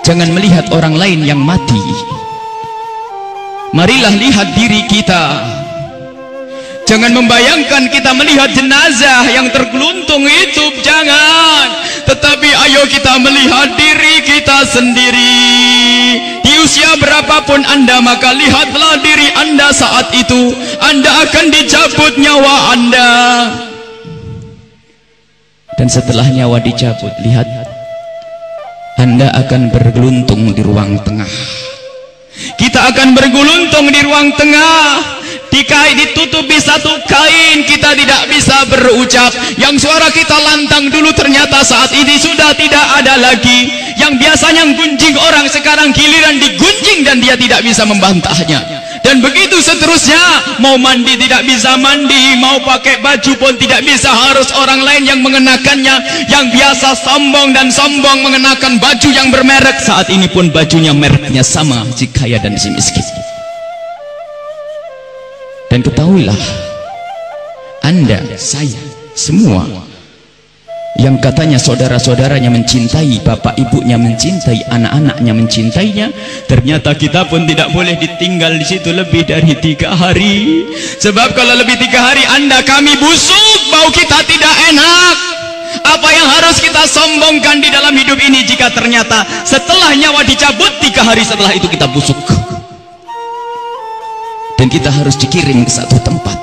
Jangan melihat orang lain yang mati. Marilah lihat diri kita. Jangan membayangkan kita melihat jenazah yang tergeluntung itu, jangan. Tetapi ayo kita melihat diri kita sendiri. Di usia berapapun Anda, maka lihatlah diri Anda saat itu. Anda akan dicabut nyawa Anda. Dan setelah nyawa dicabut, lihat, Anda akan bergeluntung di ruang tengah. Kita akan bergeluntung di ruang tengah. Ditutupi satu kain, kita tidak bisa berucap. Yang suara kita lantang dulu ternyata saat ini sudah tidak ada lagi. Yang biasanya gunjing orang sekarang giliran digunjing dan dia tidak bisa membantahnya. Dan begitu seterusnya. Mau mandi tidak bisa mandi, mau pakai baju pun tidak bisa, harus orang lain yang mengenakannya. Yang biasa sombong dan sombong mengenakan baju yang bermerek, saat ini pun bajunya mereknya sama, si kaya dan si miskin. Dan ketahuilah, Anda, saya, semua yang katanya saudara-saudaranya mencintai, bapak ibunya mencintai, anak-anaknya mencintainya, ternyata kita pun tidak boleh ditinggal di situ lebih dari 3 hari. Sebab kalau lebih 3 hari Anda kami busuk, bau kita tidak enak. Apa yang harus kita sombongkan di dalam hidup ini jika ternyata setelah nyawa dicabut 3 hari setelah itu kita busuk? Dan kita harus dikirim ke satu tempat.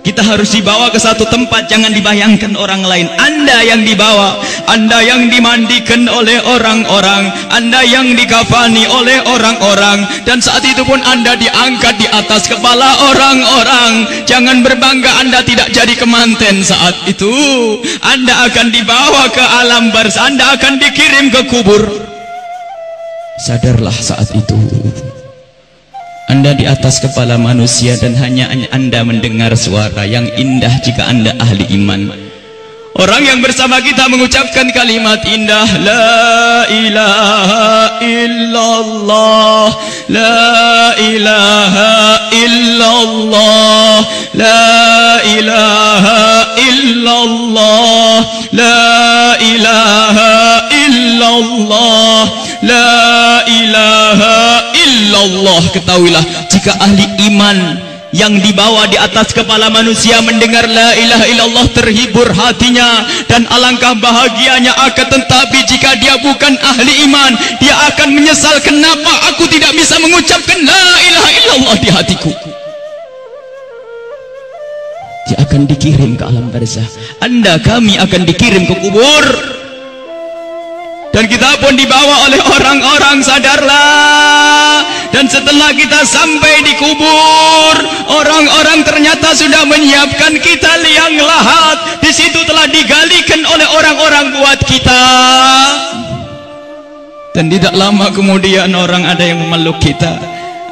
Kita harus dibawa ke satu tempat. Jangan dibayangkan orang lain. Anda yang dibawa, Anda yang dimandikan oleh orang-orang, Anda yang dikafani oleh orang-orang, dan saat itu pun Anda diangkat di atas kepala orang-orang. Jangan berbangga Anda tidak jadi kemanten saat itu. Anda akan dibawa ke alam barzah, Anda akan dikirim ke kubur. Sadarlah saat itu Anda di atas kepala manusia dan hanya Anda mendengar suara yang indah jika Anda ahli iman. Orang yang bersama kita mengucapkan kalimat indah, La ilaha illallah, La ilaha illallah, La ilaha illallah, La ilaha illallah, La ilaha illallah. Ketahuilah, jika ahli iman yang dibawa di atas kepala manusia mendengar la ilaha illallah, terhibur hatinya dan alangkah bahagianya. Akan tetapi jika dia bukan ahli iman, dia akan menyesal, kenapa aku tidak bisa mengucapkan la ilaha illallah di hatiku. Dia akan dikirim ke alam barzah. Anda, kami akan dikirim ke kubur. Dan kita pun dibawa oleh orang-orang, sadarlah. Dan setelah kita sampai di kubur, orang-orang ternyata sudah menyiapkan kita liang lahat. Di situ telah digalikan oleh orang-orang buat kita. Dan tidak lama kemudian orang ada yang memeluk kita,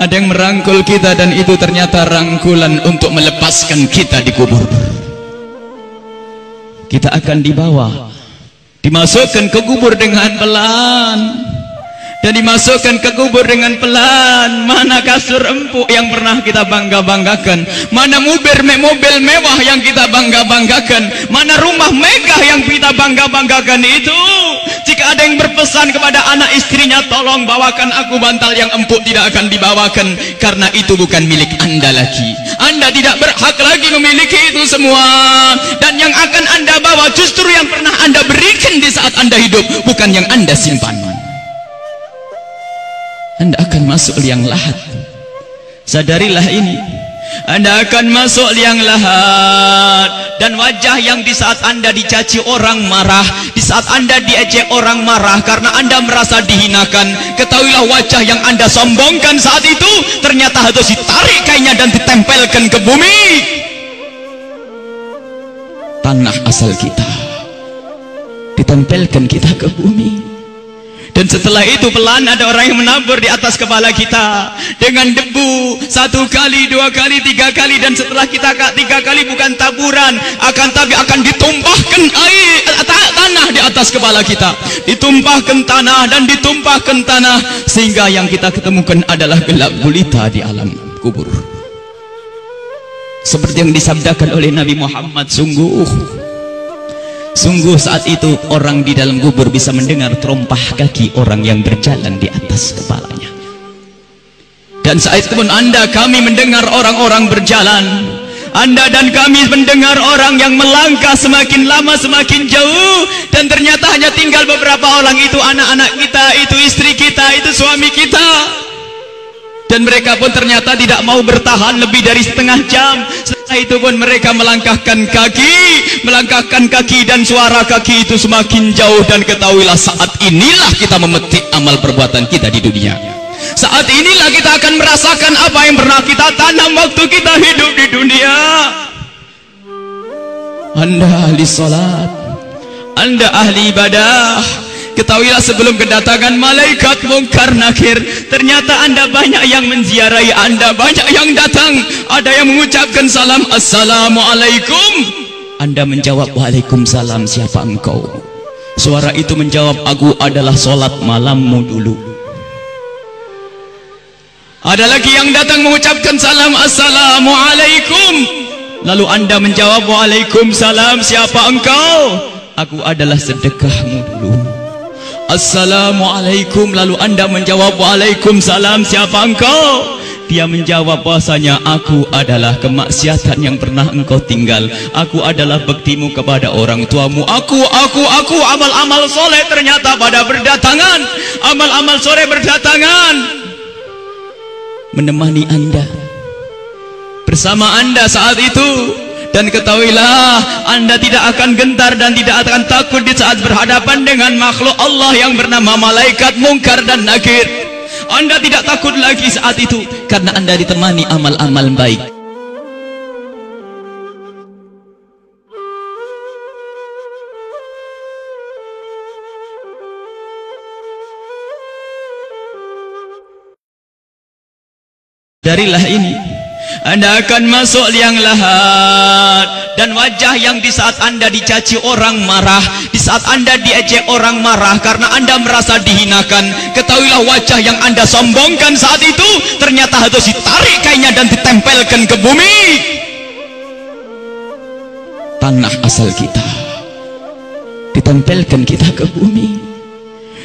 ada yang merangkul kita, dan itu ternyata rangkulan untuk melepaskan kita di kubur. Kita akan dibawa, dimasukkan ke kubur dengan pelan, dan dimasukkan ke kubur dengan pelan. Mana kasur empuk yang pernah kita bangga-banggakan? Mana mobil mewah yang kita bangga-banggakan? Mana rumah megah yang kita bangga-banggakan itu? Jika ada yang berpesan kepada anak istrinya, tolong bawakan aku bantal yang empuk, tidak akan dibawakan, karena itu bukan milik Anda lagi. Anda tidak berhak lagi memiliki itu semua. Dan yang akan Anda bawa justru yang pernah Anda berikan di saat Anda hidup, bukan yang Anda simpan. Anda akan masuk liang lahat. Sadarilah ini. Anda akan masuk liang lahat. Dan wajah yang di saat Anda dicaci orang marah, di saat Anda diejek orang marah karena Anda merasa dihinakan, ketahuilah wajah yang Anda sombongkan saat itu ternyata harus ditarik kainnya dan ditempelkan ke bumi, tanah asal kita, ditempelkan kita ke bumi. Dan setelah itu pelan ada orang yang menabur di atas kepala kita dengan debu, 1 kali, 2 kali, 3 kali, dan setelah kita 3 kali bukan taburan, tapi akan ditumpahkan air tanah di atas kepala kita, ditumpahkan tanah dan ditumpahkan tanah, sehingga yang kita ketemukan adalah gelap gulita di alam kubur. Seperti yang disabdakan oleh Nabi Muhammad, sungguh Sungguh saat itu orang di dalam kubur bisa mendengar terompah kaki orang yang berjalan di atas kepalanya. Dan saat itu pun Anda, kami mendengar orang-orang berjalan. Anda dan kami mendengar orang yang melangkah semakin lama semakin jauh, dan ternyata hanya tinggal beberapa orang. Itu anak-anak kita, itu istri kita, itu suami kita. Dan mereka pun ternyata tidak mau bertahan lebih dari setengah jam. Setelah itu pun mereka melangkahkan kaki, dan suara kaki itu semakin jauh. Dan ketahuilah, saat inilah kita memetik amal perbuatan kita di dunia. Saat inilah kita akan merasakan apa yang pernah kita tanam waktu kita hidup di dunia. Anda ahli salat, Anda ahli ibadah, ketahuilah sebelum kedatangan malaikat mungkar nakir, ternyata Anda banyak yang menziarahi Anda, banyak yang datang. Ada yang mengucapkan salam, assalamualaikum. Anda menjawab, waalaikumsalam, siapa engkau? Suara itu menjawab, aku adalah solat malammu dulu. Ada lagi yang datang mengucapkan salam, assalamualaikum. Lalu Anda menjawab, waalaikumsalam, siapa engkau? Aku adalah sedekahmu dulu. Assalamualaikum. Lalu Anda menjawab, waalaikumsalam, siapa engkau? Dia menjawab bahasanya, aku adalah kemaksiatan yang pernah engkau tinggal. Aku adalah baktimu kepada orang tuamu. Aku, amal-amal soleh ternyata pada berdatangan. Amal-amal soleh berdatangan menemani Anda, bersama Anda saat itu. Dan ketahuilah, Anda tidak akan gentar dan tidak akan takut di saat berhadapan dengan makhluk Allah yang bernama malaikat mungkar dan nakir. Anda tidak takut lagi saat itu, karena Anda ditemani amal-amal baik. Darilah ini, Anda akan masuk liang lahat. Dan wajah yang di saat Anda dicaci orang marah, di saat Anda diejek orang marah karena Anda merasa dihinakan, ketahuilah wajah yang Anda sombongkan saat itu ternyata harus ditarik kainnya dan ditempelkan ke bumi, tanah asal kita, ditempelkan kita ke bumi.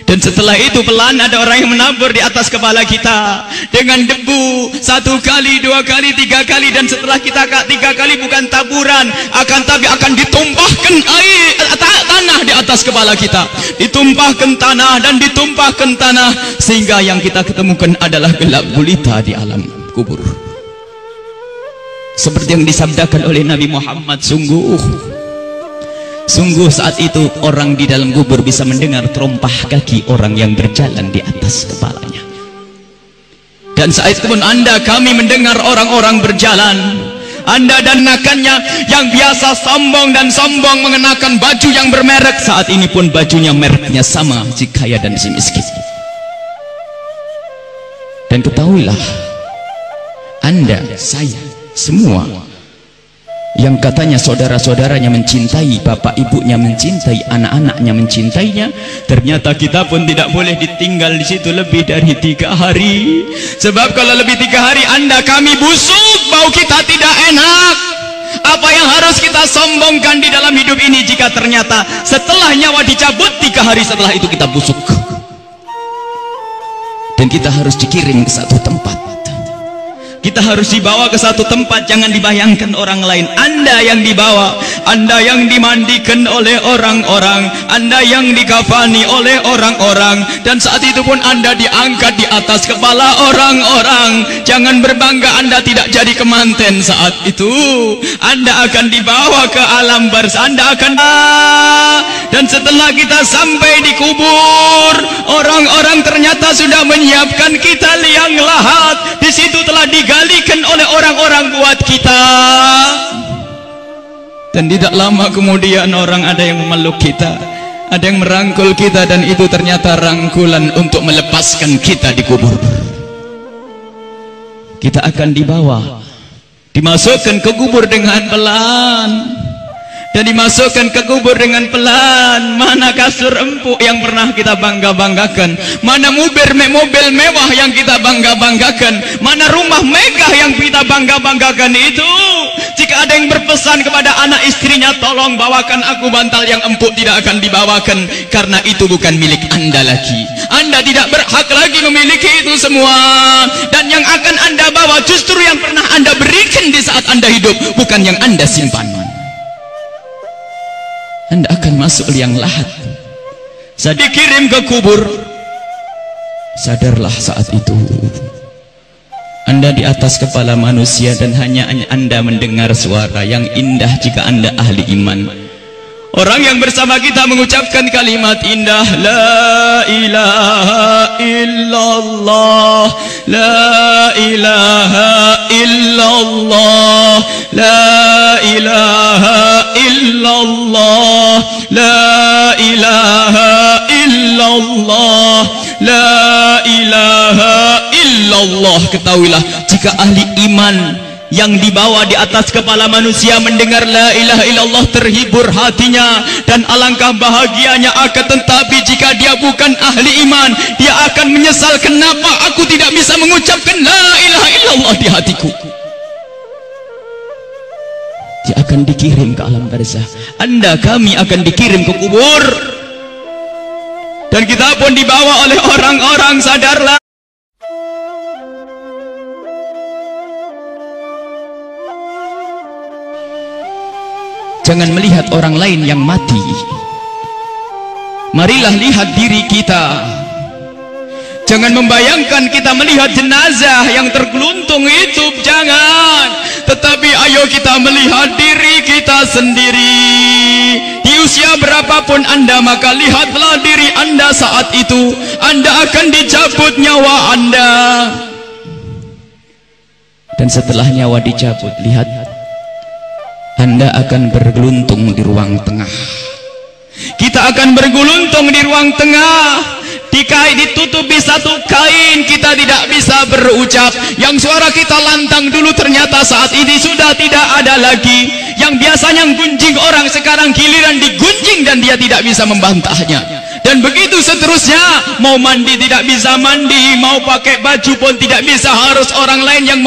Dan setelah itu pelan ada orang yang menabur di atas kepala kita dengan debu, 1 kali, 2 kali, 3 kali. Dan setelah kita 3 kali bukan taburan, tapi akan ditumpahkan air tanah di atas kepala kita, ditumpahkan tanah dan ditumpahkan tanah, sehingga yang kita ketemukan adalah gelap gulita di alam kubur. Seperti yang disabdakan oleh Nabi Muhammad, sungguh saat itu orang di dalam kubur bisa mendengar terompah kaki orang yang berjalan di atas kepalanya. Dan saat itu pun Anda, kami mendengar orang-orang berjalan. Anda dan nakannya yang biasa sombong mengenakan baju yang bermerek, saat ini pun bajunya mereknya sama, si kaya dan si miskin. Dan ketahuilah, Anda, saya, semua yang katanya saudara-saudaranya mencintai, bapak ibunya mencintai, anak-anaknya mencintainya, ternyata kita pun tidak boleh ditinggal di situ lebih dari 3 hari. Sebab kalau lebih 3 hari Anda kami busuk, bau kita tidak enak. Apa yang harus kita sombongkan di dalam hidup ini jika ternyata setelah nyawa dicabut 3 hari setelah itu kita busuk? Dan kita harus dikirim ke satu tempat. Kita harus dibawa ke satu tempat, jangan dibayangkan orang lain. Anda yang dibawa, Anda yang dimandikan oleh orang-orang, Anda yang dikafani oleh orang-orang. Dan saat itu pun Anda diangkat di atas kepala orang-orang. Jangan berbangga Anda tidak jadi kemanten saat itu. Anda akan dibawa ke alam barzah. Anda akan, dan setelah kita sampai di kubur, orang-orang ternyata sudah menyiapkan kita liang lahat. Di situ telah digalikan oleh orang-orang buat kita. Dan tidak lama kemudian orang ada yang memeluk kita, ada yang merangkul kita, dan itu ternyata rangkulan untuk melepaskan kita di kubur. Kita akan dibawa, dimasukkan ke kubur dengan pelan, dan dimasukkan ke kubur dengan pelan. Mana kasur empuk yang pernah kita bangga-banggakan, mana mobil mewah yang kita bangga-banggakan, mana rumah megah yang kita bangga-banggakan itu. Jika ada yang berpesan kepada anak istrinya, tolong bawakan aku bantal yang empuk. Tidak akan dibawakan, karena itu bukan milik Anda lagi. Anda tidak berhak lagi memiliki itu semua. Dan yang akan Anda bawa justru yang pernah Anda berikan di saat Anda hidup, bukan yang Anda simpan. Anda akan masuk liang lahat, saya dikirim ke kubur. Sadarlah saat itu Anda di atas kepala manusia, dan hanya Anda mendengar suara yang indah jika Anda ahli iman. Orang yang bersama kita mengucapkan kalimat indah, la ilaha illallah, la ilaha illallah, la ilaha illallah, la ilaha illallah, la ilaha illallah. Ketahuilah, jika ahli iman yang dibawa di atas kepala manusia mendengar la ilaha illallah, terhibur hatinya dan alangkah bahagianya. Akan tetapi jika dia bukan ahli iman, dia akan menyesal, kenapa aku tidak bisa mengucapkan la ilaha illallah di hatiku. Dia akan dikirim ke alam barzah. Anda, kami akan dikirim ke kubur, dan kita pun dibawa oleh orang-orang. Sadarlah, jangan melihat orang lain yang mati. Marilah lihat diri kita. Jangan membayangkan kita melihat jenazah yang tergeluntung itu, jangan. Tetapi ayo kita melihat diri kita sendiri. Di usia berapapun Anda, maka lihatlah diri Anda saat itu. Anda akan dicabut nyawa Anda. Dan setelah nyawa dicabut, lihat, Anda akan bergeluntung di ruang tengah. Kita akan bergeluntung di ruang tengah. Ditutupi satu kain, kita tidak bisa berucap. Yang suara kita lantang dulu, ternyata saat ini sudah tidak ada lagi. Yang biasanya gunjing orang, sekarang giliran digunjing dan dia tidak bisa membantahnya. Dan begitu seterusnya. Mau mandi tidak bisa mandi, mau pakai baju pun tidak bisa, harus orang lain yang